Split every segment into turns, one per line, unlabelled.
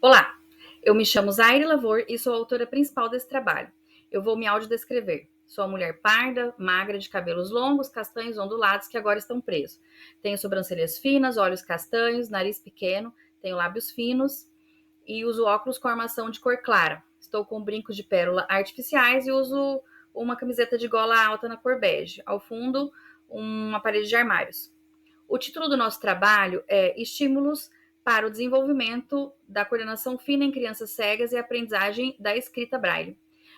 Olá, eu me chamo Zaire Lavor e sou a autora principal desse trabalho. Eu vou me audiodescrever. Sou uma mulher parda, magra, de cabelos longos, castanhos ondulados que agora estão presos. Tenho sobrancelhas finas, olhos castanhos, nariz pequeno, tenho lábios finos e uso óculos com armação de cor clara. Estou com brincos de pérola artificiais e uso uma camiseta de gola alta na cor bege. Ao fundo, uma parede de armários. O título do nosso trabalho é Estímulos para o desenvolvimento da coordenação fina em crianças cegas e aprendizagem da escrita braille.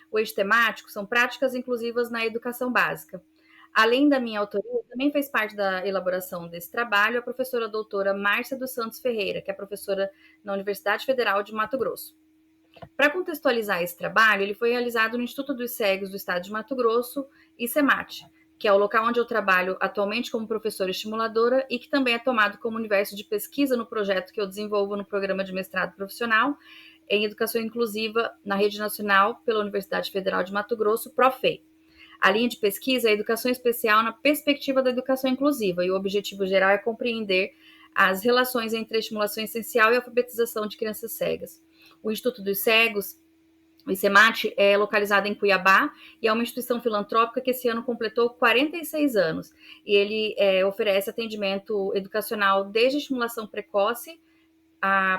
O eixo temático são práticas inclusivas na educação básica. Além da minha autoria, também fez parte da elaboração desse trabalho a professora doutora Márcia dos Santos Ferreira, que é professora na Universidade Federal de Mato Grosso. Para contextualizar esse trabalho, ele foi realizado no Instituto dos Cegos do Estado de Mato Grosso, ICEMAT, que é o local onde eu trabalho atualmente como professora estimuladora e que também é tomado como universo de pesquisa no projeto que eu desenvolvo no programa de mestrado profissional em Educação Inclusiva na Rede Nacional pela Universidade Federal de Mato Grosso, PROFEI. A linha de pesquisa é a Educação Especial na perspectiva da educação inclusiva e o objetivo geral é compreender as relações entre a estimulação essencial e a alfabetização de crianças cegas. O Instituto dos Cegos, o ICEMAT, é localizado em Cuiabá e é uma instituição filantrópica que esse ano completou 46 anos. E ele oferece atendimento educacional desde estimulação precoce,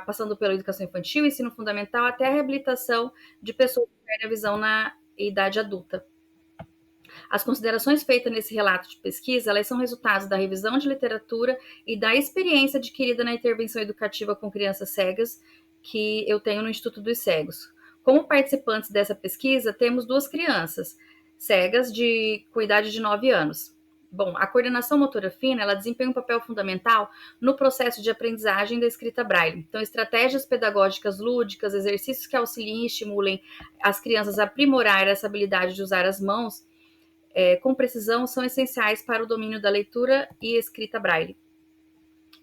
passando pela educação infantil, ensino fundamental, até a reabilitação de pessoas que perdem a visão na idade adulta. As considerações feitas nesse relato de pesquisa, elas são resultados da revisão de literatura e da experiência adquirida na intervenção educativa com crianças cegas que eu tenho no Instituto dos Cegos. Como participantes dessa pesquisa, temos 2 crianças cegas com idade de 9 anos. Bom, a coordenação motora fina, ela desempenha um papel fundamental no processo de aprendizagem da escrita braille. Então, estratégias pedagógicas lúdicas, exercícios que auxiliem e estimulem as crianças a aprimorar essa habilidade de usar as mãos com precisão são essenciais para o domínio da leitura e escrita braille.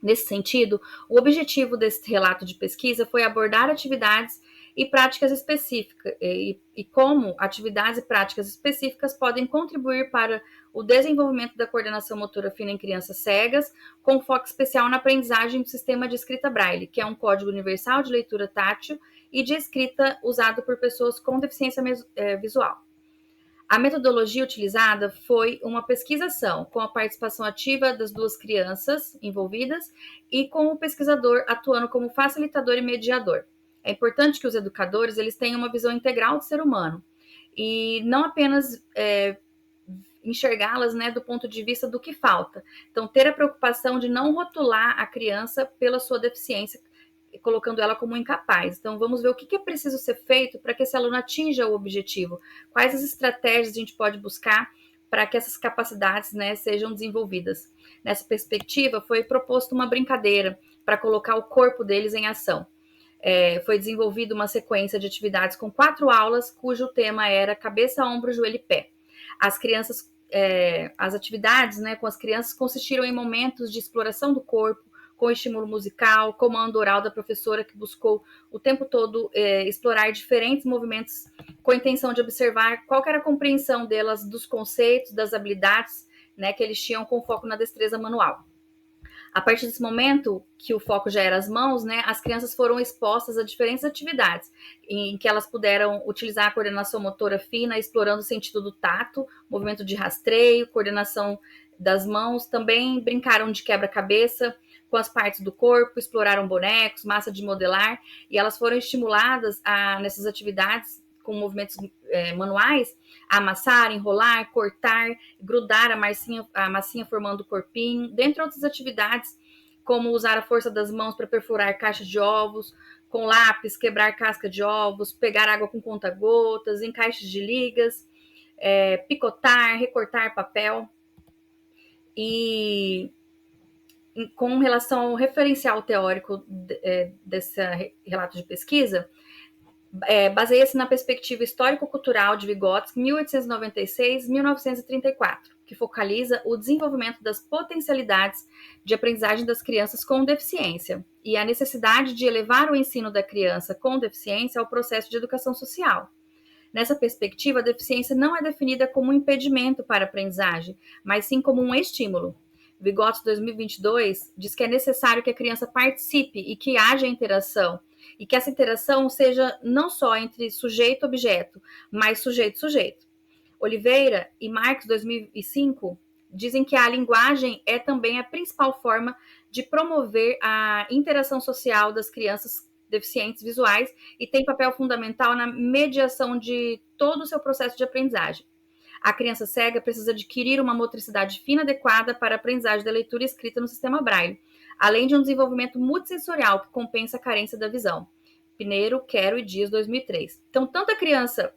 Nesse sentido, o objetivo desse relato de pesquisa foi abordar atividades e práticas específicas e como atividades e práticas específicas podem contribuir para o desenvolvimento da coordenação motora fina em crianças cegas, com foco especial na aprendizagem do sistema de escrita braille, que é um código universal de leitura tátil e de escrita usado por pessoas com deficiência visual. A metodologia utilizada foi uma pesquisação com a participação ativa das 2 crianças envolvidas e com o pesquisador atuando como facilitador e mediador. É importante que os educadores eles tenham uma visão integral do ser humano e não apenas enxergá-las, né, do ponto de vista do que falta. Então, ter a preocupação de não rotular a criança pela sua deficiência, colocando ela como incapaz. Então, vamos ver o que é preciso ser feito para que esse aluno atinja o objetivo. Quais as estratégias a gente pode buscar para que essas capacidades, né, sejam desenvolvidas. Nessa perspectiva, foi proposta uma brincadeira para colocar o corpo deles em ação. Foi desenvolvida uma sequência de atividades com 4 aulas, cujo tema era cabeça, ombro, joelho e pé. As atividades, né, com as crianças consistiram em momentos de exploração do corpo, com estímulo musical, comando oral da professora que buscou o tempo todo explorar diferentes movimentos com a intenção de observar qual era a compreensão delas dos conceitos, das habilidades, né, que eles tinham com foco na destreza manual. A partir desse momento, que o foco já era as mãos, né, as crianças foram expostas a diferentes atividades, em que elas puderam utilizar a coordenação motora fina, explorando o sentido do tato, movimento de rastreio, coordenação das mãos, também brincaram de quebra-cabeça, com as partes do corpo, exploraram bonecos, massa de modelar, e elas foram estimuladas nessas atividades com movimentos manuais, a amassar, enrolar, cortar, grudar a massinha formando o corpinho, dentre outras atividades, como usar a força das mãos para perfurar caixas de ovos, com lápis, quebrar casca de ovos, pegar água com conta-gotas, encaixes de ligas, picotar, recortar papel. E com relação ao referencial teórico desse relato de pesquisa, baseia-se na perspectiva histórico-cultural de Vygotsky, 1896-1934, que focaliza o desenvolvimento das potencialidades de aprendizagem das crianças com deficiência e a necessidade de elevar o ensino da criança com deficiência ao processo de educação social. Nessa perspectiva, a deficiência não é definida como um impedimento para a aprendizagem, mas sim como um estímulo. Vygotsky 2022 diz que é necessário que a criança participe e que haja interação e que essa interação seja não só entre sujeito e objeto, mas sujeito-sujeito. Oliveira e Marx, 2005, dizem que a linguagem é também a principal forma de promover a interação social das crianças deficientes visuais e tem papel fundamental na mediação de todo o seu processo de aprendizagem. A criança cega precisa adquirir uma motricidade fina adequada para a aprendizagem da leitura e escrita no sistema Braille, além de um desenvolvimento multissensorial que compensa a carência da visão. Pineiro, Quero e Dias, 2003. Então, tanto a criança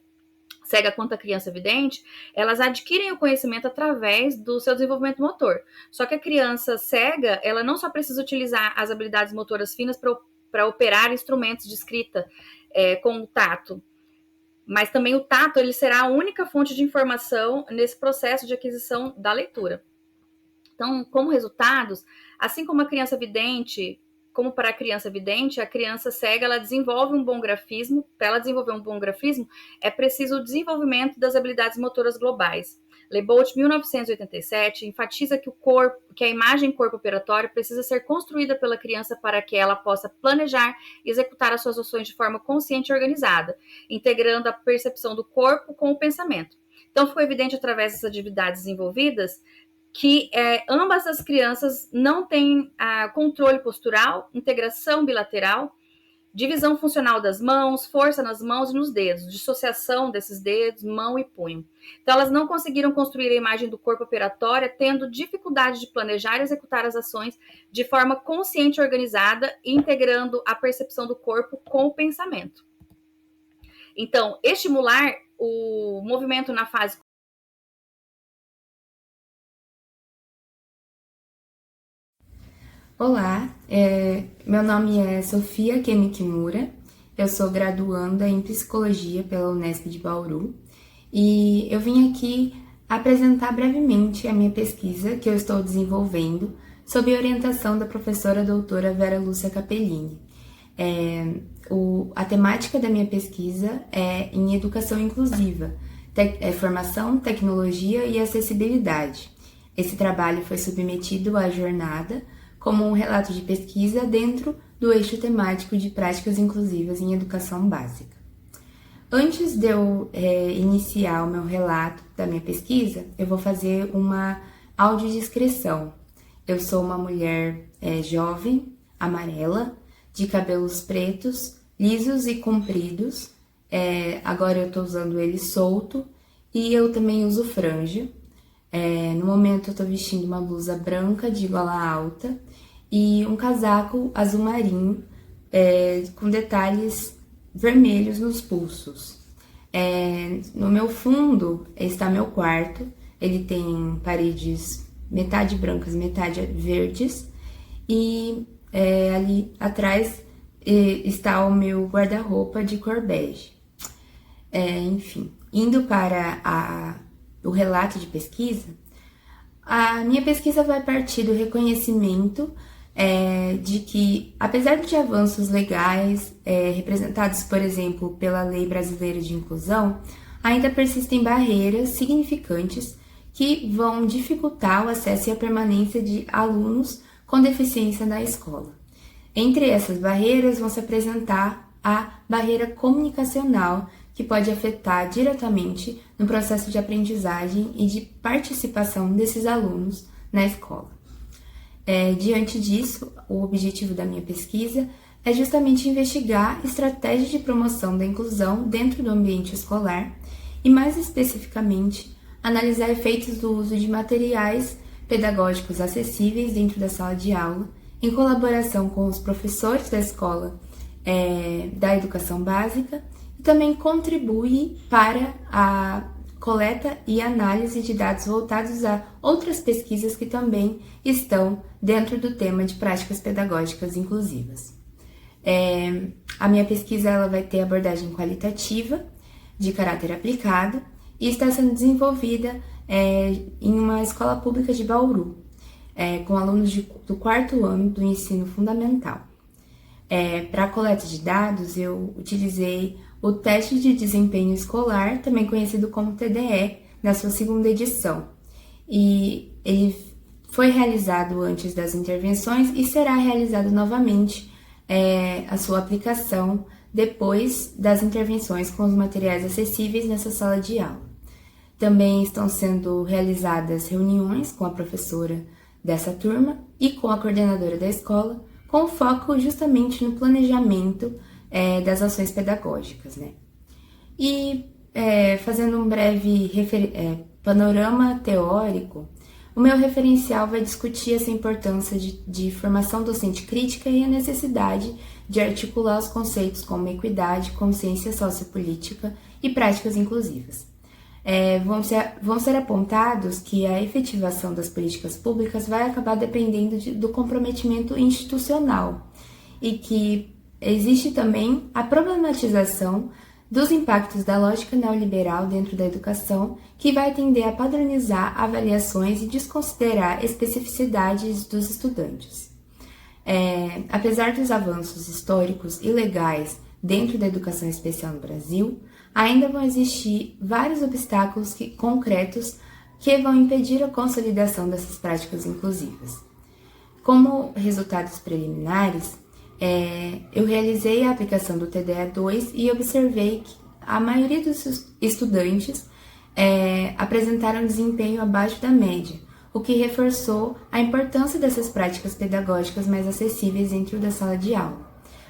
cega quanto a criança vidente, elas adquirem o conhecimento através do seu desenvolvimento motor. Só que a criança cega, ela não só precisa utilizar as habilidades motoras finas para operar instrumentos de escrita com o tato, mas também o tato ele será a única fonte de informação nesse processo de aquisição da leitura. Então, como resultados, assim como a criança vidente, como para a criança vidente, a criança cega ela desenvolve um bom grafismo. Para ela desenvolver um bom grafismo, é preciso o desenvolvimento das habilidades motoras globais. Lebout, 1987, enfatiza que a imagem corpo-operatório precisa ser construída pela criança para que ela possa planejar e executar as suas ações de forma consciente e organizada, integrando a percepção do corpo com o pensamento. Então, ficou evidente através dessas atividades desenvolvidas que ambas as crianças não têm controle postural, integração bilateral, divisão funcional das mãos, força nas mãos e nos dedos, dissociação desses dedos, mão e punho. Então, elas não conseguiram construir a imagem do corpo operatória, tendo dificuldade de planejar e executar as ações de forma consciente e organizada, integrando a percepção do corpo com o pensamento. Então, estimular o movimento na fase.
Olá, meu nome é Sofia Kemi Kimura, eu sou graduanda em Psicologia pela Unesp de Bauru e eu vim aqui apresentar brevemente a minha pesquisa que eu estou desenvolvendo sob orientação da professora doutora Vera Lúcia Capellini. A temática da minha pesquisa é em educação inclusiva, formação, tecnologia e acessibilidade. Esse trabalho foi submetido à jornada como um relato de pesquisa dentro do eixo temático de práticas inclusivas em educação básica. Antes de eu iniciar o meu relato da minha pesquisa, eu vou fazer uma audiodescrição. Eu sou uma mulher jovem, amarela, de cabelos pretos, lisos e compridos. Agora eu estou usando ele solto e eu também uso franja. No momento eu estou vestindo uma blusa branca de gola alta e um casaco azul marinho com detalhes vermelhos nos pulsos. No meu fundo está meu quarto, ele tem paredes metade brancas, metade verdes e ali atrás está o meu guarda-roupa de cor bege. Enfim, indo para o relato de pesquisa, a minha pesquisa vai partir do reconhecimento de que, apesar de avanços legais representados, por exemplo, pela Lei Brasileira de Inclusão, ainda persistem barreiras significantes que vão dificultar o acesso e a permanência de alunos com deficiência na escola. Entre essas barreiras vão se apresentar a barreira comunicacional, que pode afetar diretamente no processo de aprendizagem e de participação desses alunos na escola. Diante disso, o objetivo da minha pesquisa é justamente investigar estratégias de promoção da inclusão dentro do ambiente escolar e, mais especificamente, analisar efeitos do uso de materiais pedagógicos acessíveis dentro da sala de aula, em colaboração com os professores da escola da educação básica, e também contribui para a coleta e análise de dados voltados a outras pesquisas que também estão dentro do tema de práticas pedagógicas inclusivas. A minha pesquisa ela vai ter abordagem qualitativa, de caráter aplicado, e está sendo desenvolvida em uma escola pública de Bauru, com alunos do 4º ano do ensino fundamental. Para a coleta de dados, eu utilizei o Teste de Desempenho Escolar, também conhecido como TDE, na sua 2ª edição. E ele foi realizado antes das intervenções e será realizado novamente a sua aplicação depois das intervenções com os materiais acessíveis nessa sala de aula. Também estão sendo realizadas reuniões com a professora dessa turma e com a coordenadora da escola, com foco justamente no planejamento das ações pedagógicas, né? E fazendo um breve panorama teórico, o meu referencial vai discutir essa importância de formação docente crítica e a necessidade de articular os conceitos como equidade, consciência sociopolítica e práticas inclusivas. Vão ser apontados que a efetivação das políticas públicas vai acabar dependendo do comprometimento institucional e que existe também a problematização dos impactos da lógica neoliberal dentro da educação, que vai tender a padronizar avaliações e desconsiderar especificidades dos estudantes. Apesar dos avanços históricos e legais dentro da educação especial no Brasil, ainda vão existir vários obstáculos concretos que vão impedir a consolidação dessas práticas inclusivas. Como resultados preliminares, eu realizei a aplicação do TDA2 e observei que a maioria dos estudantes apresentaram desempenho abaixo da média, o que reforçou a importância dessas práticas pedagógicas mais acessíveis dentro da sala de aula.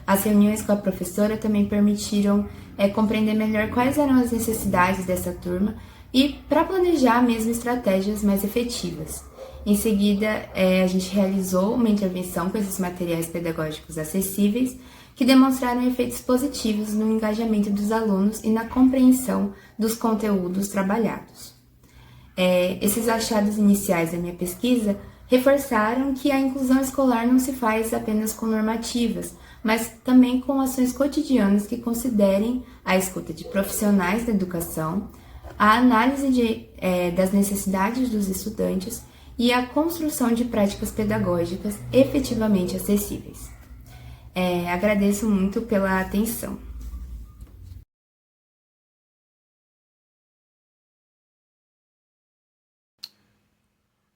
As reuniões com a professora também permitiram compreender melhor quais eram as necessidades dessa turma e para planejar mesmo estratégias mais efetivas. Em seguida, a gente realizou uma intervenção com esses materiais pedagógicos acessíveis que demonstraram efeitos positivos no engajamento dos alunos e na compreensão dos conteúdos trabalhados. Esses achados iniciais da minha pesquisa reforçaram que a inclusão escolar não se faz apenas com normativas, mas também com ações cotidianas que considerem a escuta de profissionais da educação, a análise das necessidades dos estudantes e a construção de práticas pedagógicas efetivamente acessíveis. Agradeço muito pela atenção.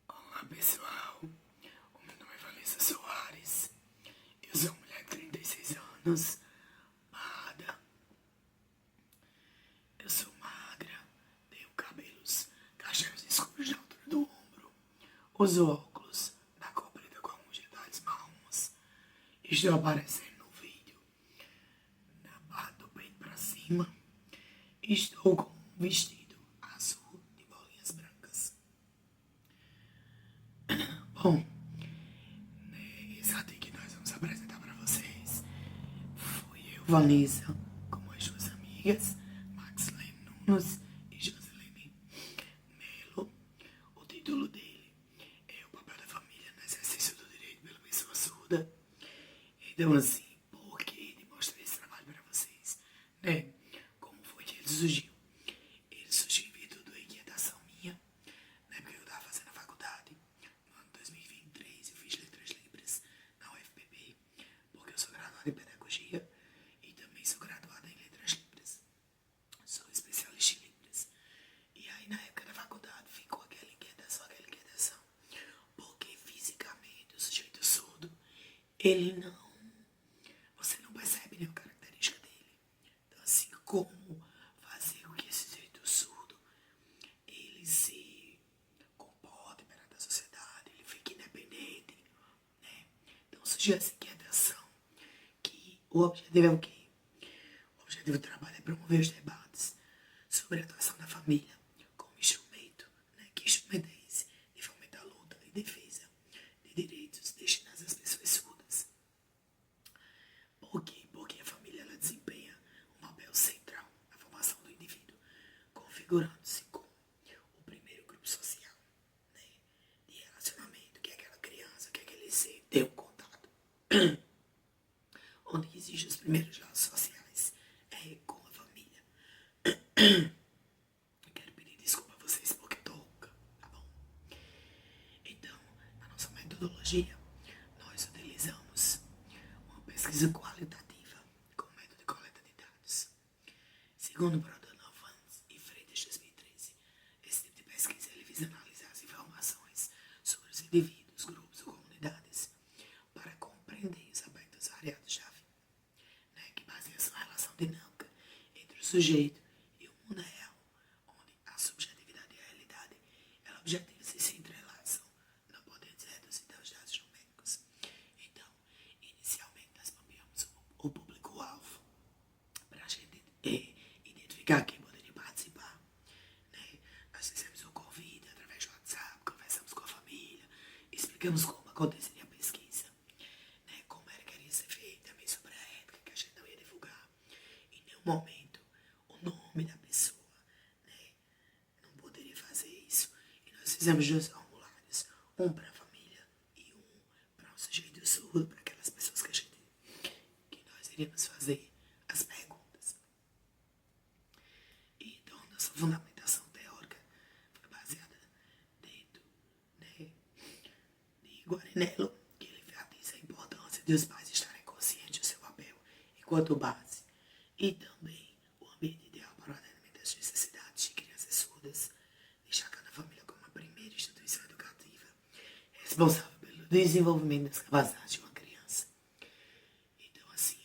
Olá pessoal, o meu nome é Vanessa Soares, eu sou mulher de 36 anos, parda, eu sou magra, tenho cabelos castanhos escuros na altura do ombro, uso óculos da cor preta com unidades marrons, estou aparecendo no vídeo da parte do peito para cima, estou com um vestido azul de bolinhas brancas. Bom, esse artigo que nós vamos apresentar para vocês foi eu, Vanessa, com as duas amigas, Maxlene Nunes e Joselene Melo. O título dele é O Papel da Família no Exercício do Direito pela Pessoa Surda. Então, assim, por que de mostrar esse trabalho para vocês, né? Como foi que ele surgiu? Ele surgiu em virtude da inquietação minha, na época que eu estava fazendo a faculdade. No ano 2023 eu fiz Letras Libras na UFPB, porque eu sou graduada em Pedagogia e também sou graduada em Letras Libras. Sou especialista em Libras. E aí na época da faculdade ficou aquela inquietação, porque fisicamente o sujeito surdo, ele não, você não percebe nenhuma característica dele. Então assim, como fazer com que esse sujeito surdo, ele se comporte perante a sociedade, ele fique independente, né? Então surgiu essa inquietação, que o objetivo é o quê? O objetivo do trabalho é promover os debates sobre a atuação da família como instrumento, né? Que instrumento é esse? De fomentar a luta e defesa de direitos destinados às pessoas surdas. Por quê? Porque a família ela desempenha um papel central na formação do indivíduo, configurando-se como o primeiro grupo social, né, de relacionamento que aquela criança, que aquele ser tem um contato, onde existem os primeiros laços sociais com a família. Quero pedir desculpa a vocês porque eu tô rouca, tá bom? Então, na nossa metodologia, nós utilizamos uma pesquisa qualitativa com método de coleta de dados. Segundo o Prodanovan e Freitas 2013, esse tipo de pesquisa ele visa analisar as informações sobre os indivíduos, grupos ou comunidades para compreender os aspectos variados da sujeito e o mundo real, onde a subjetividade e a realidade, ela objetivos e se entrelaçam, não podem ser reduzidos aos dados numéricos. Então, inicialmente nós mapeamos o público-alvo para a gente identificar quem poderia participar, né? Nós fizemos o convite através do WhatsApp, conversamos com a família, explicamos como aconteceria a pesquisa, né? Como era que iria ser feita, também sobre a ética, que a gente não ia divulgar em nenhum momento o nome da pessoa, né? Não poderia fazer isso. E nós fizemos 2 formulários, um para a família e um para o sujeito surdo, para aquelas pessoas que nós iríamos fazer as perguntas. E então, nossa fundamentação teórica foi baseada dentro, né, de Guarinello, que ele enfatiza a importância de os pais estarem conscientes do seu papel enquanto base, e também o ambiente ideal para o atendimento das necessidades de crianças surdas, destacando a família como a primeira instituição educativa responsável pelo desenvolvimento das capacidades de uma criança. Então, assim,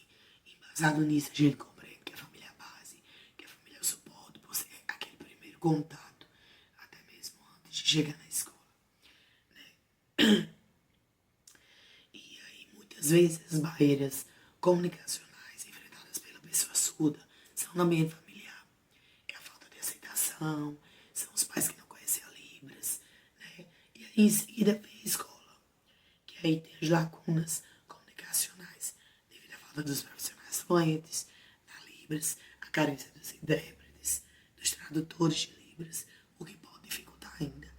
embasado nisso, a gente compreende que a família é a base, que a família é o suporte, por ser aquele primeiro contato, até mesmo antes de chegar na escola, né? E aí, muitas vezes, as barreiras comunicacionais enfrentadas pela pessoa surda são no ambiente familiar. É a falta de aceitação, são os pais que não conhecem a Libras, né? E aí, em seguida, vem a escola, que aí tem as lacunas comunicacionais, devido à falta dos profissionais fluentes na Libras, a carência dos intérpretes, dos tradutores de Libras, o que pode dificultar ainda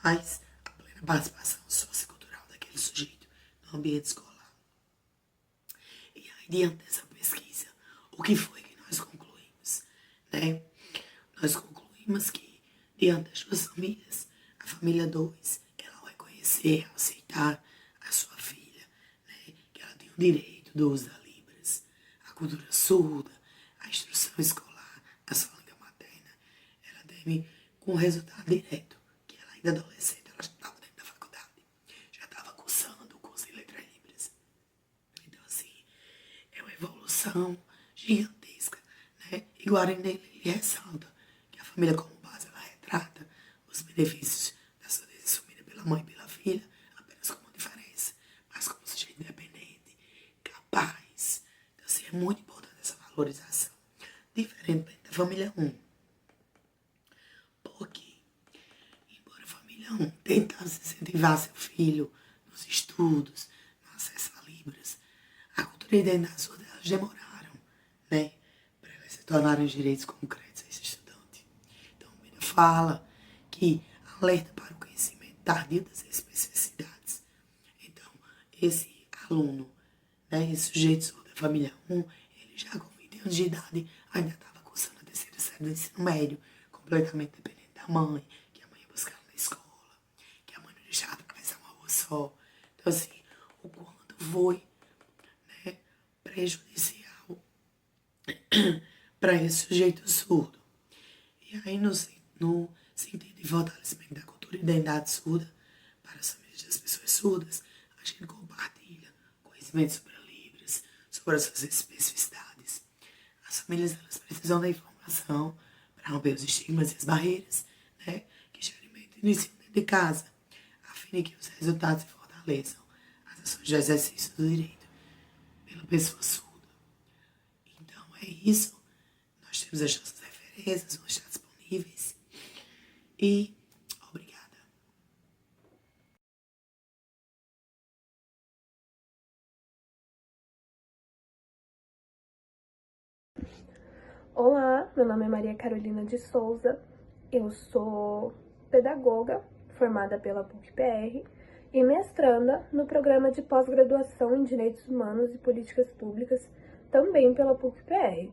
mais a plena participação sociocultural daquele sujeito no ambiente escolar. E aí, diante dessa pesquisa, o que foi que nós concluímos, né? Nós concluímos que, diante das 2 famílias, a família 2, ela ao reconhecer, ao aceitar a sua filha, né, que ela tem o direito do uso da Libras, a cultura surda, a instrução escolar, a sua língua materna, ela teve com resultado direto, que ela ainda adolescente, ela já estava dentro da faculdade, já estava cursando o curso de Letras Libras. Então, assim, é uma evolução gigantesca, né? E Guarinello, ele ressalta que a família como base, ela retrata os benefícios da surdez assumida pela mãe e pela filha apenas como diferença, mas como sujeito independente, capaz. Então, assim, é muito importante essa valorização, diferente da família 1. Porque, embora a família 1 tentasse incentivar seu filho nos estudos, no acesso a Libras, a cultura e a identidade surda, elas demoraram, né, para elas se tornarem os direitos concretos a esse estudante. Então, a Bíblia fala que alerta para o conhecimento tardio das especificidades. Então, esse aluno, né, esse sujeito surdo da família 1, ele já com 20 anos de idade ainda estava cursando a 3ª série do ensino médio, completamente dependente da mãe, que a mãe ia buscar na escola, que a mãe não deixava atravessar uma rua só. Então, assim, o quanto foi, né, prejudicial para esse sujeito surdo. E aí, no sentido de fortalecimento da cultura e identidade surda para as famílias das pessoas surdas, a gente compartilha conhecimento sobre a Libras, sobre as suas especificidades. As famílias, elas precisam da informação para romper os estigmas e as barreiras, né, que geralmente iniciam dentro de casa, a fim de que os resultados se fortaleçam as ações de exercício do direito pela pessoa surda. Então, é isso. Nós temos as nossas referências, vão estar disponíveis. E obrigada.
Olá, meu nome é Maria Carolina de Souza, eu sou pedagoga formada pela PUC-PR e mestranda no programa de pós-graduação em Direitos Humanos e Políticas Públicas, também pela PUC-PR.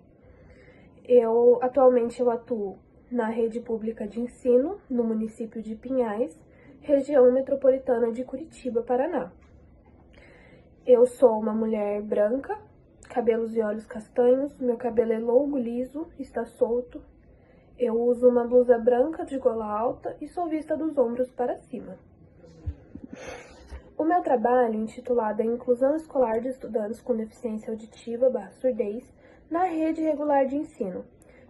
Atualmente eu atuo na rede pública de ensino, no município de Pinhais, região metropolitana de Curitiba, Paraná. Eu sou uma mulher branca, cabelos e olhos castanhos, meu cabelo é longo, liso, está solto. Eu uso uma blusa branca de gola alta e sou vista dos ombros para cima. O meu trabalho, intitulado Inclusão Escolar de Estudantes com Deficiência Auditiva/Surdez na Rede Regular de Ensino,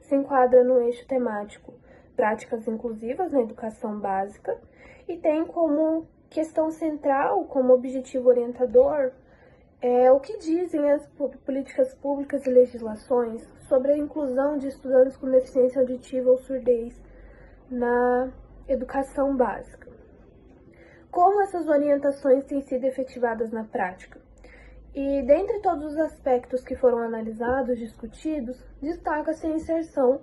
se enquadra no eixo temático Práticas Inclusivas na Educação Básica e tem como questão central, como objetivo orientador, o que dizem as políticas públicas e legislações sobre a inclusão de estudantes com deficiência auditiva ou surdez na educação básica. Como essas orientações têm sido efetivadas na prática? E, dentre todos os aspectos que foram analisados, discutidos, destaca-se a inserção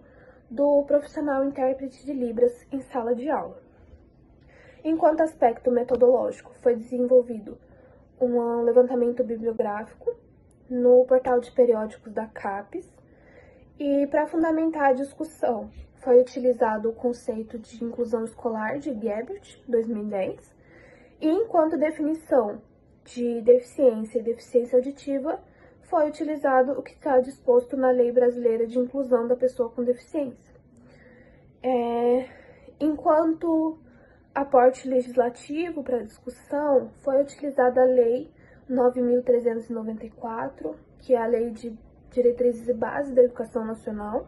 do profissional intérprete de Libras em sala de aula. Enquanto aspecto metodológico, foi desenvolvido um levantamento bibliográfico no portal de periódicos da CAPES e, para fundamentar a discussão, foi utilizado o conceito de inclusão escolar de Gebert, 2010, e enquanto definição de deficiência e deficiência auditiva, foi utilizado o que está disposto na Lei Brasileira de Inclusão da Pessoa com Deficiência. Enquanto aporte legislativo para a discussão, foi utilizada a Lei 9.394, que é a Lei de Diretrizes e Bases da Educação Nacional,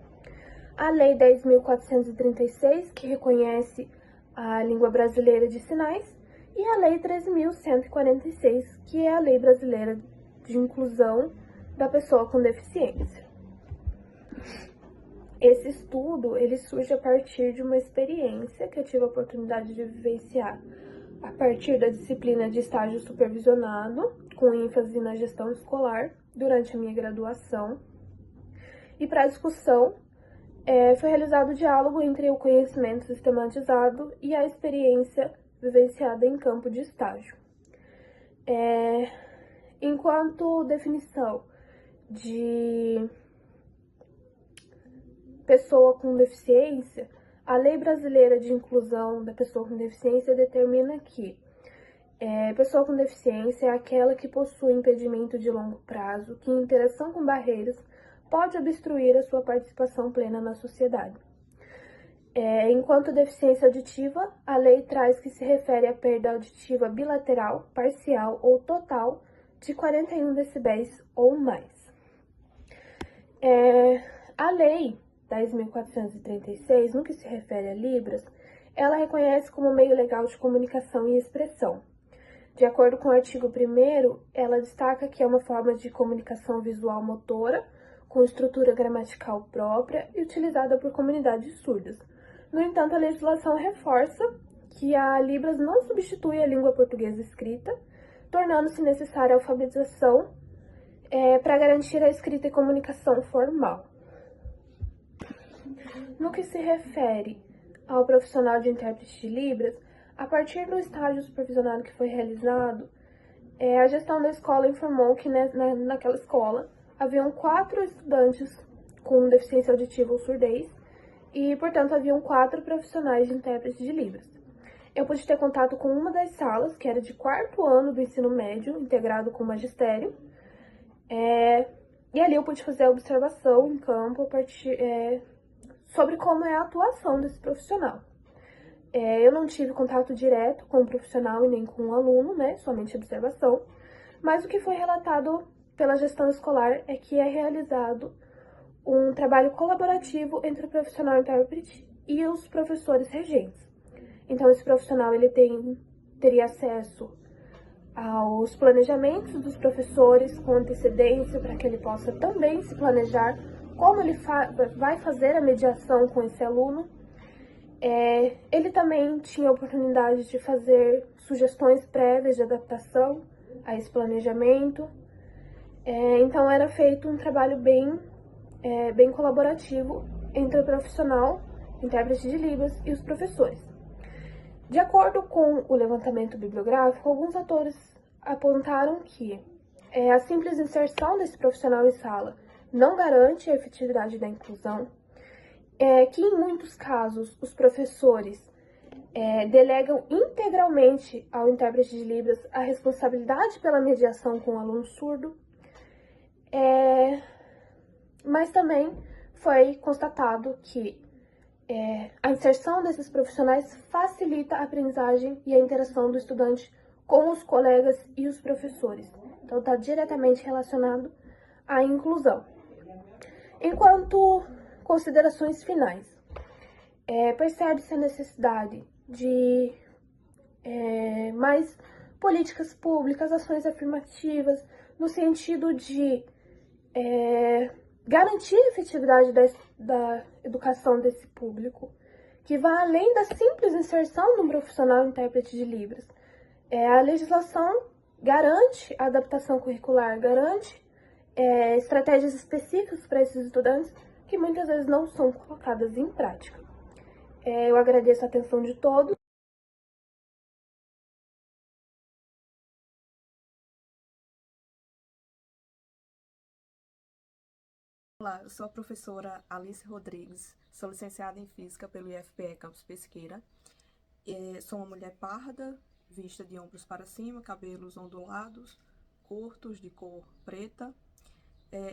a Lei 10.436, que reconhece a língua brasileira de sinais, e a Lei 13.146, que é a Lei Brasileira de Inclusão da Pessoa com Deficiência. Esse estudo, ele surge a partir de uma experiência que eu tive a oportunidade de vivenciar a partir da disciplina de estágio supervisionado, com ênfase na gestão escolar, durante a minha graduação. E para a discussão, foi realizado o diálogo entre o conhecimento sistematizado e a experiência vivenciada em campo de estágio. Enquanto definição de pessoa com deficiência, a Lei Brasileira de Inclusão da Pessoa com Deficiência determina que pessoa com deficiência é aquela que possui impedimento de longo prazo, que em interação com barreiras pode obstruir a sua participação plena na sociedade. Enquanto deficiência auditiva, a lei traz que se refere à perda auditiva bilateral, parcial ou total de 41 decibéis ou mais. A lei 10.436, no que se refere a Libras, ela reconhece como meio legal de comunicação e expressão. De acordo com o artigo 1º, ela destaca que é uma forma de comunicação visual motora, com estrutura gramatical própria e utilizada por comunidades surdas. No entanto, a legislação reforça que a Libras não substitui a língua portuguesa escrita, tornando-se necessária a alfabetização para garantir a escrita e comunicação formal. No que se refere ao profissional de intérprete de Libras, a partir do estágio supervisionado que foi realizado, a gestão da escola informou que naquela escola haviam 4 estudantes com deficiência auditiva ou surdez e, portanto, haviam 4 profissionais de intérprete de Libras. Eu pude ter contato com uma das salas, que era de 4º ano do ensino médio, integrado com o magistério, e ali eu pude fazer a observação em campo sobre como é a atuação desse profissional. Eu não tive contato direto com o profissional e nem com o aluno, somente observação, mas o que foi relatado pela gestão escolar é que é realizado um trabalho colaborativo entre o profissional intérprete e os professores regentes. Então, esse profissional ele teria acesso aos planejamentos dos professores com antecedência para que ele possa também se planejar como ele vai fazer a mediação com esse aluno. Ele também tinha a oportunidade de fazer sugestões prévias de adaptação a esse planejamento. Então, era feito um trabalho bem colaborativo entre o profissional, intérprete de Libras, e os professores. De acordo com o levantamento bibliográfico, alguns autores apontaram que a simples inserção desse profissional em sala não garante a efetividade da inclusão, que em muitos casos os professores delegam integralmente ao intérprete de Libras a responsabilidade pela mediação com o aluno surdo, mas também foi constatado que a inserção desses profissionais facilita a aprendizagem e a interação do estudante com os colegas e os professores. Então, está diretamente relacionado à inclusão. Enquanto Considerações finais. Percebe-se a necessidade de mais políticas públicas, ações afirmativas, no sentido de garantir a efetividade da educação desse público, que vai além da simples inserção de um profissional intérprete de Libras. A legislação garante a adaptação curricular, garante estratégias específicas para esses estudantes que muitas vezes não são colocadas em prática. Eu agradeço a atenção de todos.
Olá, eu sou a professora Alice Rodrigues, sou licenciada em Física pelo IFPE Campus Pesqueira. Sou uma mulher parda, vista de ombros para cima, cabelos ondulados, curtos, de cor preta,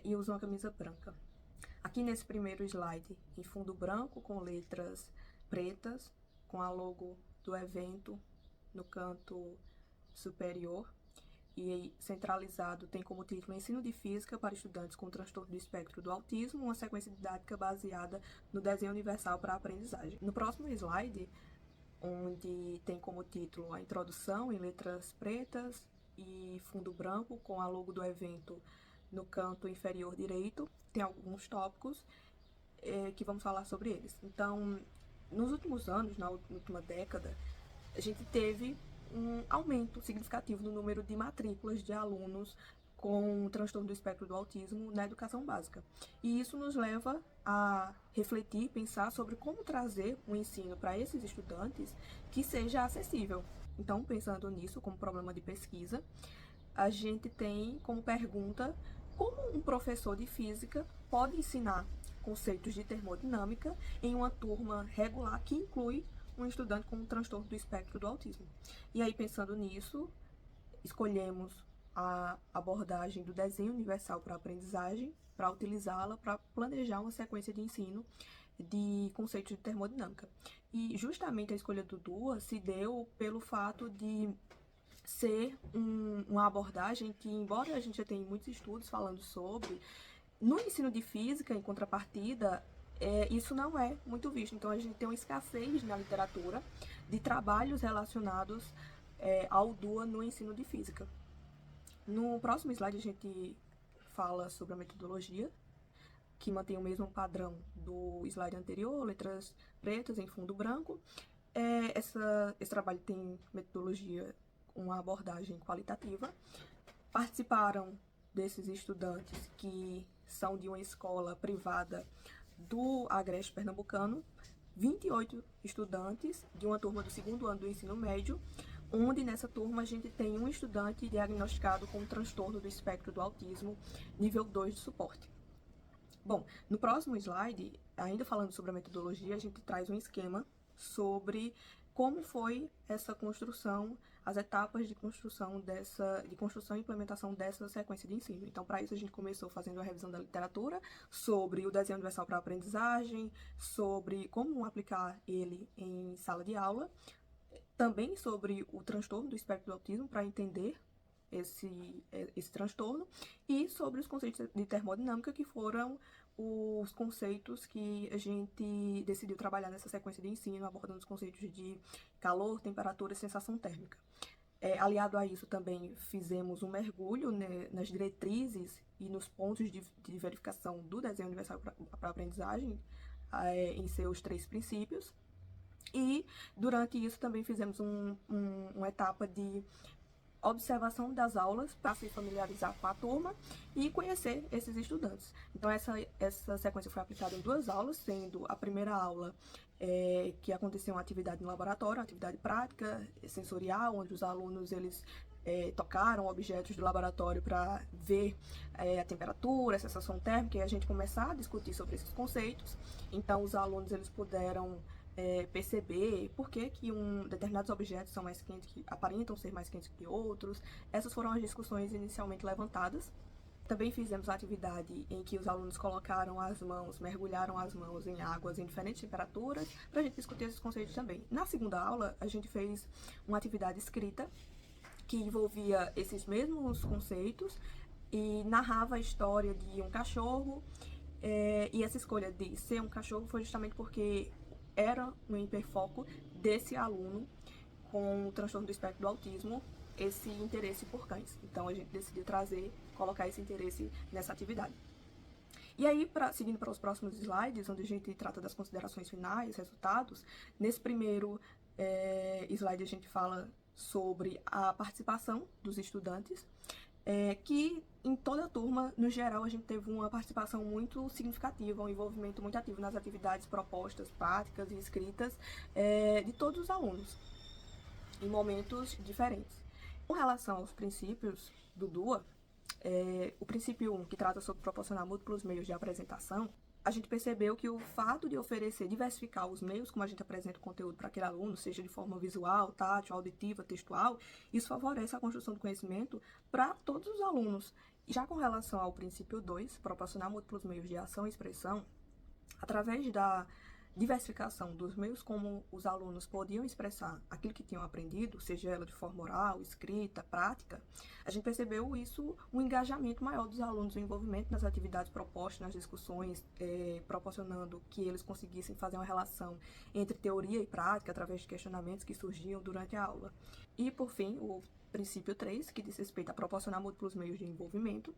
e uso uma camisa branca. Aqui nesse primeiro slide, em fundo branco, com letras pretas, com a logo do evento no canto superior, e centralizado tem como título Ensino de Física para Estudantes com Transtorno do Espectro do Autismo, uma sequência didática baseada no Desenho Universal para a Aprendizagem. No próximo slide, onde tem como título a introdução em letras pretas e fundo branco com a logo do evento no canto inferior direito, tem alguns tópicos que vamos falar sobre eles. Então, nos últimos anos, na última década, a gente teve um aumento significativo no número de matrículas de alunos com transtorno do espectro do autismo na educação básica. E isso nos leva a refletir, pensar sobre como trazer um ensino para esses estudantes que seja acessível. Então, pensando nisso como problema de pesquisa, a gente tem como pergunta como um professor de física pode ensinar conceitos de termodinâmica em uma turma regular que inclui um estudante com um transtorno do espectro do autismo. E aí, pensando nisso, escolhemos a abordagem do Desenho Universal para a Aprendizagem para utilizá-la para planejar uma sequência de ensino de conceitos de termodinâmica. E justamente a escolha do DUA se deu pelo fato de ser uma abordagem que, embora a gente já tenha muitos estudos falando sobre, no ensino de física, em contrapartida, isso não é muito visto. Então, a gente tem uma escassez na literatura de trabalhos relacionados ao DUA no ensino de física. No próximo slide, a gente fala sobre a metodologia, que mantém o mesmo padrão do slide anterior, letras pretas em fundo branco. Esse trabalho tem metodologia, uma abordagem qualitativa. Participaram desses estudantes que são de uma escola privada do Agreste Pernambucano, 28 estudantes de uma turma do segundo ano do ensino médio, onde nessa turma a gente tem um estudante diagnosticado com transtorno do espectro do autismo, nível 2 de suporte. Bom, no próximo slide, ainda falando sobre a metodologia, a gente traz um esquema sobre como foi essa construção, as etapas de construção e implementação dessa sequência de ensino. Então, para isso, a gente começou fazendo a revisão da literatura sobre o Desenho Universal para a Aprendizagem, sobre como aplicar ele em sala de aula, também sobre o transtorno do espectro do autismo, para entender esse transtorno, e sobre os conceitos de termodinâmica, que foram os conceitos que a gente decidiu trabalhar nessa sequência de ensino, abordando os conceitos de calor, temperatura e sensação térmica. Aliado a isso, também fizemos um mergulho, né, nas diretrizes e nos pontos de verificação do Desenho Universal para a Aprendizagem, em seus 3 princípios. E, durante isso, também fizemos uma etapa de observação das aulas para se familiarizar com a turma e conhecer esses estudantes. Então, essa sequência foi aplicada em 2 aulas, sendo a primeira aula que aconteceu uma atividade no laboratório, uma atividade prática, sensorial, onde os alunos tocaram objetos do laboratório para ver a temperatura, a sensação térmica, e a gente começar a discutir sobre esses conceitos. Então, os alunos eles puderam perceber por que determinados objetos são mais quentes, que aparentam ser mais quentes que outros. Essas foram as discussões inicialmente levantadas. Também fizemos a atividade em que os alunos colocaram as mãos, mergulharam as mãos em águas em diferentes temperaturas, para a gente discutir esses conceitos também. Na segunda aula, a gente fez uma atividade escrita, que envolvia esses mesmos conceitos, e narrava a história de um cachorro E essa escolha de ser um cachorro foi justamente porque era um hiperfoco desse aluno com o transtorno do espectro do autismo, esse interesse por cães. Então, a gente decidiu colocar esse interesse nessa atividade. E aí, seguindo para os próximos slides, onde a gente trata das considerações finais, resultados, nesse primeiro slide a gente fala sobre a participação dos estudantes, que em toda a turma, no geral, a gente teve uma participação muito significativa, um envolvimento muito ativo nas atividades propostas, práticas e escritas de todos os alunos, em momentos diferentes. Com relação aos princípios do DUA, o princípio 1, que trata sobre proporcionar múltiplos meios de apresentação, a gente percebeu que o fato de diversificar os meios como a gente apresenta o conteúdo para aquele aluno, seja de forma visual, tátil, auditiva, textual, isso favorece a construção do conhecimento para todos os alunos. Já com relação ao princípio 2, proporcionar múltiplos meios de ação e expressão, através da diversificação dos meios como os alunos podiam expressar aquilo que tinham aprendido, seja ela de forma oral, escrita, prática, a gente percebeu um engajamento maior dos alunos, o envolvimento nas atividades propostas, nas discussões, proporcionando que eles conseguissem fazer uma relação entre teoria e prática através de questionamentos que surgiam durante a aula. E, por fim, o princípio 3, que diz respeito a proporcionar múltiplos meios de envolvimento.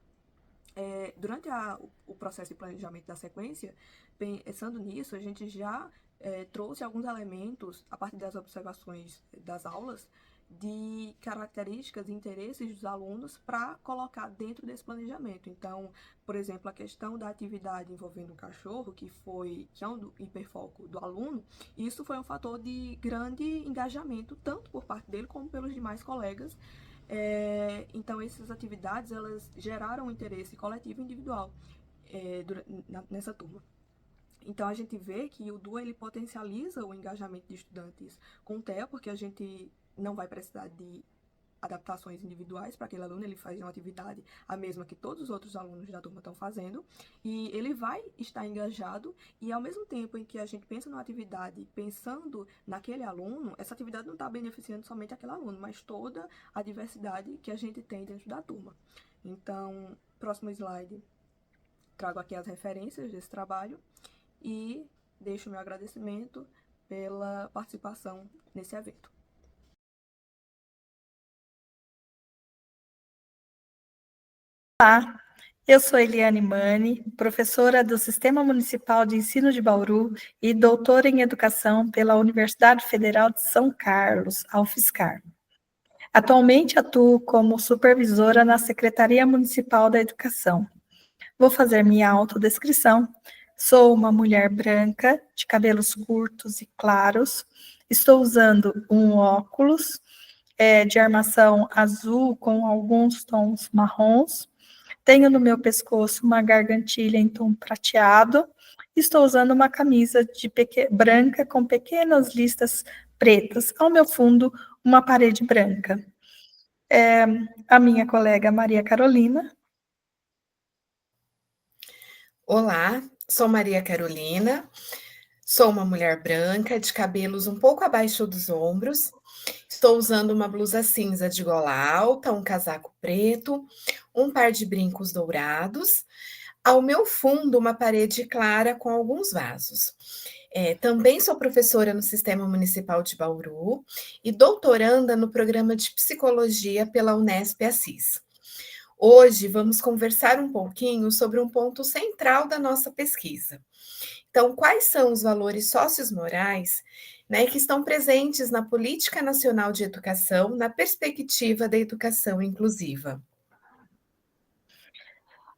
Durante o processo de planejamento da sequência, pensando nisso, a gente já trouxe alguns elementos, a partir das observações das aulas, de características e interesses dos alunos para colocar dentro desse planejamento. Então, por exemplo, a questão da atividade envolvendo o cachorro, que é um hiperfoco do aluno, isso foi um fator de grande engajamento, tanto por parte dele como pelos demais colegas. Então, essas atividades, elas geraram um interesse coletivo e individual nessa turma. Então, a gente vê que o DUA, ele potencializa o engajamento de estudantes com o TEA, porque a gente não vai precisar de adaptações individuais para aquele aluno, ele faz uma atividade a mesma que todos os outros alunos da turma estão fazendo, e ele vai estar engajado, e ao mesmo tempo em que a gente pensa numa atividade pensando naquele aluno, essa atividade não está beneficiando somente aquele aluno, mas toda a diversidade que a gente tem dentro da turma. Então, próximo slide, trago aqui as referências desse trabalho, e deixo meu agradecimento pela participação nesse evento.
Olá, eu sou Eliane Mani, professora do Sistema Municipal de Ensino de Bauru e doutora em Educação pela Universidade Federal de São Carlos, a UFSCar. Atualmente atuo como supervisora na Secretaria Municipal da Educação. Vou fazer minha autodescrição. Sou uma mulher branca, de cabelos curtos e claros. Estou usando um óculos de armação azul com alguns tons marrons. Tenho no meu pescoço uma gargantilha em tom prateado. Estou usando uma camisa branca com pequenas listas pretas. Ao meu fundo, uma parede branca. A minha colega Maria Carolina.
Olá, sou Maria Carolina. Sou uma mulher branca, de cabelos um pouco abaixo dos ombros. Estou usando uma blusa cinza de gola alta, um casaco preto, um par de brincos dourados. Ao meu fundo, uma parede clara com alguns vasos. Também sou professora no Sistema Municipal de Bauru e doutoranda no programa de Psicologia pela Unesp Assis. Hoje vamos conversar um pouquinho sobre um ponto central da nossa pesquisa. Então, quais são os valores sociomorais, que estão presentes na Política Nacional de Educação, na perspectiva da educação inclusiva?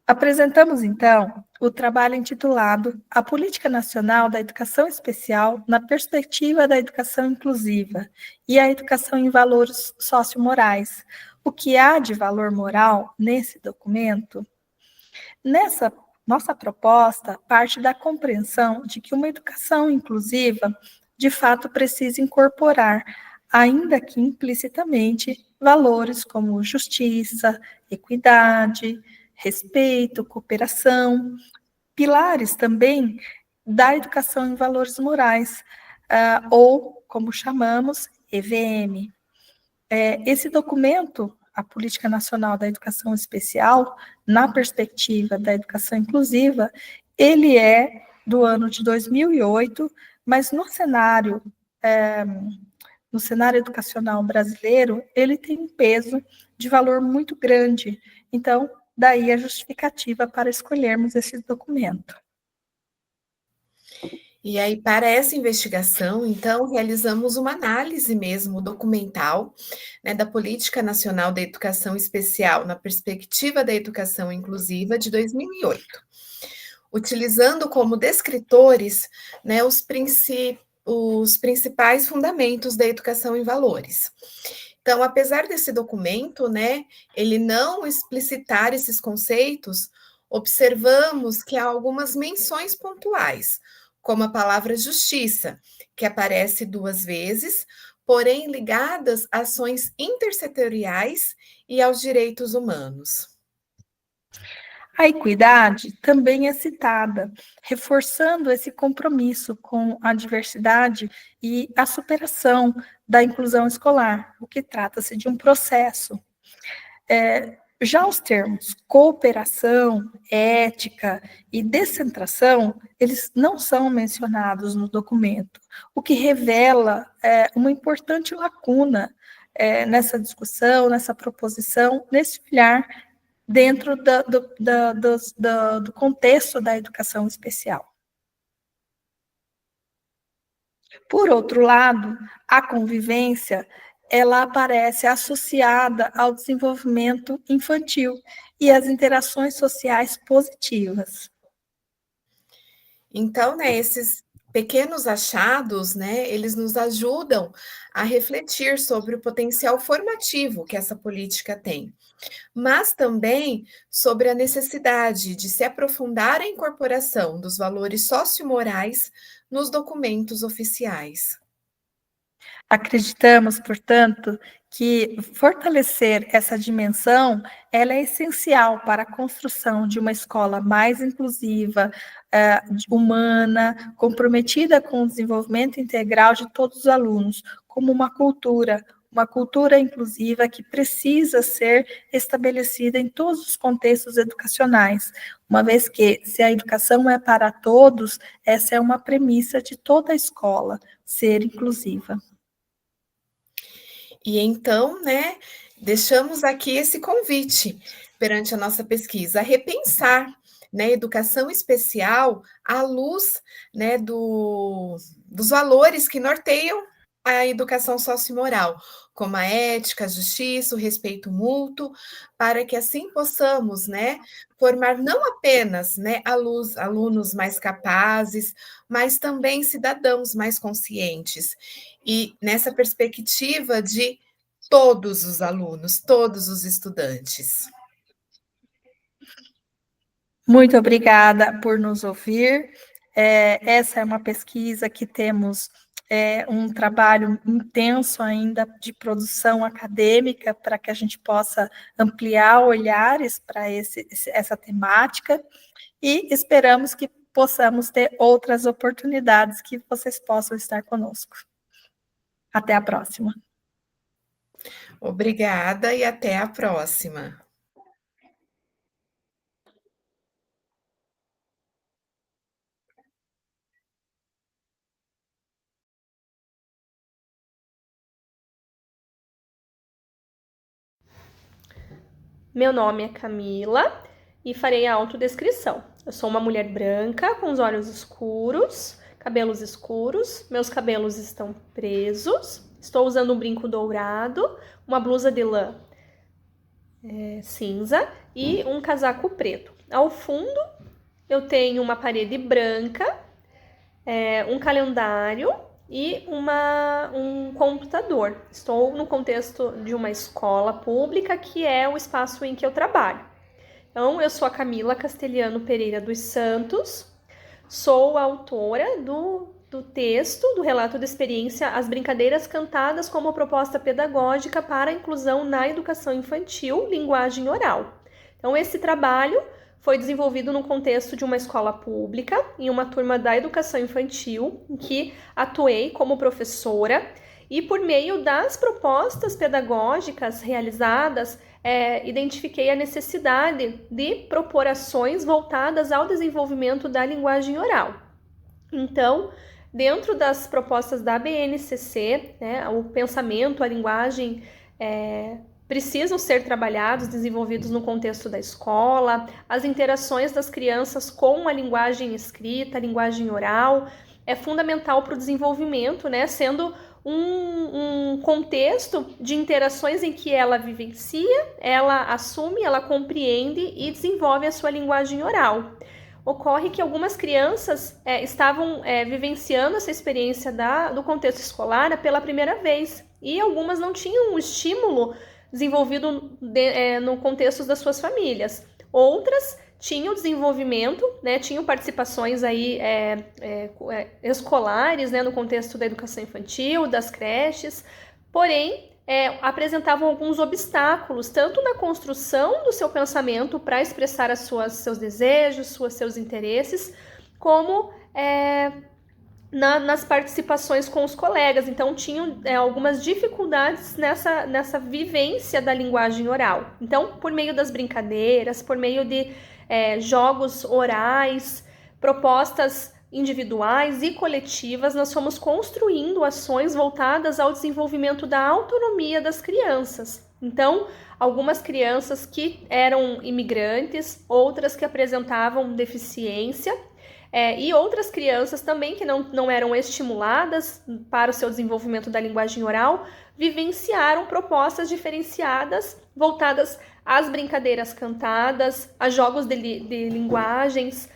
Apresentamos, então, o trabalho intitulado A Política Nacional da Educação Especial na Perspectiva da Educação Inclusiva e a Educação em Valores Sociomorais. O que há de valor moral nesse documento? Nessa nossa proposta parte da compreensão de que uma educação inclusiva, de fato, precisa incorporar, ainda que implicitamente, valores como justiça, equidade, respeito, cooperação, pilares também da educação em valores morais, ou, como chamamos, EVM. Esse documento, a Política Nacional da Educação Especial, na perspectiva da educação inclusiva, Ele é do ano de 2008, mas no cenário educacional brasileiro, ele tem um peso de valor muito grande. Então, daí a justificativa para escolhermos esse documento.
E aí, para essa investigação, então, realizamos uma análise mesmo documental, né, da Política Nacional da Educação Especial na Perspectiva da Educação Inclusiva de 2008, utilizando como descritores, né, os principais fundamentos da educação em valores. Então, apesar desse documento, né, ele não explicitar esses conceitos, observamos que há algumas menções pontuais, como a palavra justiça, que aparece 2 vezes, porém ligadas a ações intersetoriais e aos direitos humanos.
A equidade também é citada, reforçando esse compromisso com a diversidade e a superação da inclusão escolar, o que trata-se de um processo. Já os termos cooperação, ética e descentração, eles não são mencionados no documento, o que revela uma importante lacuna nessa discussão, nessa proposição, nesse olhar dentro do contexto da educação especial. Por outro lado, a convivência, ela aparece associada ao desenvolvimento infantil e às interações sociais positivas.
Então, né, esses pequenos achados, né, eles nos ajudam a refletir sobre o potencial formativo que essa política tem, mas também sobre a necessidade de se aprofundar a incorporação dos valores sociomorais nos documentos oficiais.
Acreditamos, portanto, que fortalecer essa dimensão, ela é essencial para a construção de uma escola mais inclusiva, humana, comprometida com o desenvolvimento integral de todos os alunos, como uma cultura inclusiva que precisa ser estabelecida em todos os contextos educacionais, uma vez que, se a educação é para todos, essa é uma premissa de toda a escola, ser inclusiva.
E então, né, deixamos aqui esse convite perante a nossa pesquisa, a repensar, né, a educação especial à luz, né, dos valores que norteiam a educação sociomoral, como a ética, a justiça, o respeito mútuo, para que assim possamos, né, formar não apenas, né, alunos mais capazes, mas também cidadãos mais conscientes. E nessa perspectiva de todos os alunos, todos os estudantes.
Muito obrigada por nos ouvir. Essa é uma pesquisa que temos um trabalho intenso ainda de produção acadêmica para que a gente possa ampliar olhares para essa temática e esperamos que possamos ter outras oportunidades que vocês possam estar conosco. Até a próxima.
Obrigada e até a próxima.
Meu nome é Camila e farei a autodescrição. Eu sou uma mulher branca com os olhos escuros, cabelos escuros, meus cabelos estão presos, estou usando um brinco dourado, uma blusa de lã cinza e um casaco preto. Ao fundo, eu tenho uma parede branca, um calendário e um computador. Estou no contexto de uma escola pública, que é o espaço em que eu trabalho. Então, eu sou a Camila Castelhano Pereira dos Santos, sou a autora do texto, do relato de experiência As Brincadeiras Cantadas como proposta pedagógica para a inclusão na educação infantil, linguagem oral. Então, esse trabalho foi desenvolvido no contexto de uma escola pública, em uma turma da educação infantil, em que atuei como professora, e por meio das propostas pedagógicas realizadas, identifiquei a necessidade de propor ações voltadas ao desenvolvimento da linguagem oral. Então, dentro das propostas da BNCC, né, o pensamento, a linguagem precisam ser trabalhados, desenvolvidos no contexto da escola, as interações das crianças com a linguagem escrita, a linguagem oral, é fundamental para o desenvolvimento, né, sendo um contexto de interações em que ela vivencia, ela assume, ela compreende e desenvolve a sua linguagem oral. Ocorre que algumas crianças estavam vivenciando essa experiência do contexto escolar pela primeira vez e algumas não tinham um estímulo desenvolvido no contexto das suas famílias. Outras tinham desenvolvimento, né, tinham participações aí, escolares, né, no contexto da educação infantil, das creches, porém apresentavam alguns obstáculos, tanto na construção do seu pensamento para expressar seus desejos, seus interesses, como nas participações com os colegas. Então, tinham algumas dificuldades nessa vivência da linguagem oral. Então, por meio das brincadeiras, por meio de jogos orais, propostas individuais e coletivas, nós fomos construindo ações voltadas ao desenvolvimento da autonomia das crianças. Então, algumas crianças que eram imigrantes, outras que apresentavam deficiência, e outras crianças também que não eram estimuladas para o seu desenvolvimento da linguagem oral, vivenciaram propostas diferenciadas voltadas às brincadeiras cantadas, a jogos de linguagens,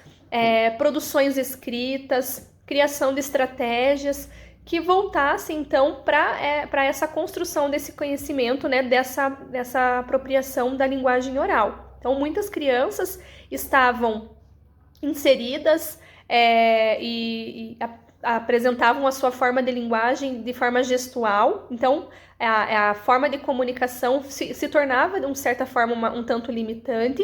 produções escritas, criação de estratégias que voltassem então para essa construção desse conhecimento, né, dessa apropriação da linguagem oral. Então, muitas crianças estavam inseridas e apresentavam a sua forma de linguagem de forma gestual. Então, a forma de comunicação se tornava, de uma certa forma, um tanto limitante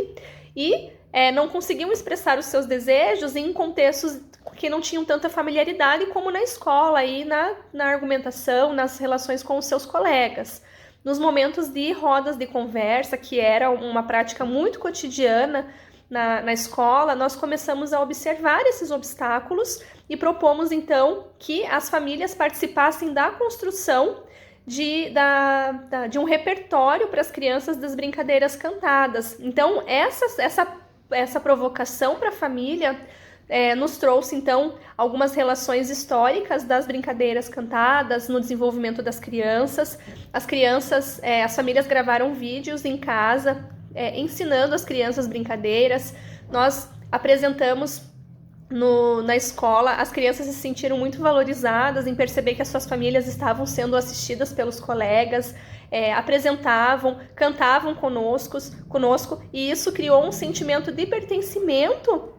e não conseguiam expressar os seus desejos em contextos que não tinham tanta familiaridade como na escola e na argumentação, nas relações com os seus colegas. Nos momentos de rodas de conversa, que era uma prática muito cotidiana na escola, nós começamos a observar esses obstáculos e propomos, então, que as famílias participassem da construção de um repertório para as crianças das brincadeiras cantadas. Então, essa provocação para a família nos trouxe, então, algumas relações históricas das brincadeiras cantadas no desenvolvimento das crianças. As famílias gravaram vídeos em casa, ensinando as crianças brincadeiras. Nós apresentamos na escola, as crianças se sentiram muito valorizadas em perceber que as suas famílias estavam sendo assistidas pelos colegas, apresentavam, cantavam conosco, e isso criou um sentimento de pertencimento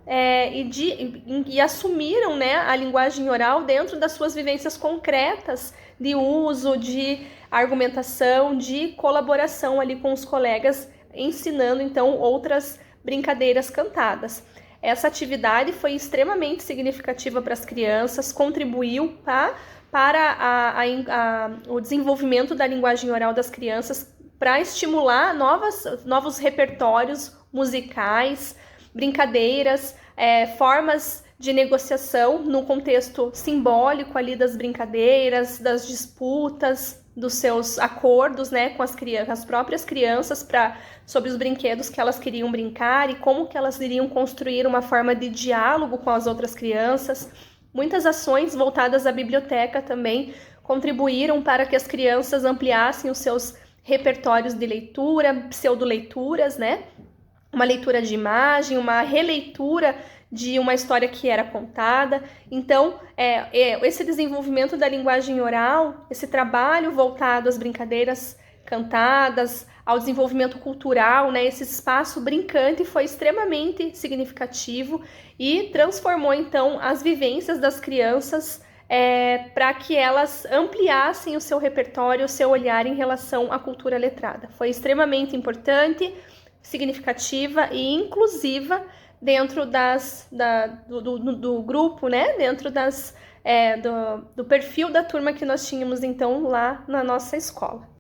e assumiram, né, a linguagem oral dentro das suas vivências concretas de uso, de argumentação, de colaboração ali com os colegas, ensinando então outras brincadeiras cantadas. Essa atividade foi extremamente significativa para as crianças, contribuiu para o desenvolvimento da linguagem oral das crianças, para estimular novos repertórios musicais, brincadeiras, formas de negociação no contexto simbólico ali das brincadeiras, das disputas, dos seus acordos, né, com as próprias crianças sobre os brinquedos que elas queriam brincar e como que elas iriam construir uma forma de diálogo com as outras crianças. Muitas ações voltadas à biblioteca também contribuíram para que as crianças ampliassem os seus repertórios de leitura, pseudo-leituras, né? Uma leitura de imagem, uma releitura de uma história que era contada. Então, esse desenvolvimento da linguagem oral, esse trabalho voltado às brincadeiras cantadas, ao desenvolvimento cultural, né, esse espaço brincante foi extremamente significativo e transformou, então, as vivências das crianças para que elas ampliassem o seu repertório, o seu olhar em relação à cultura letrada. Foi extremamente significativa e inclusiva dentro do grupo, né? Dentro do perfil da turma que nós tínhamos, então, lá na nossa escola.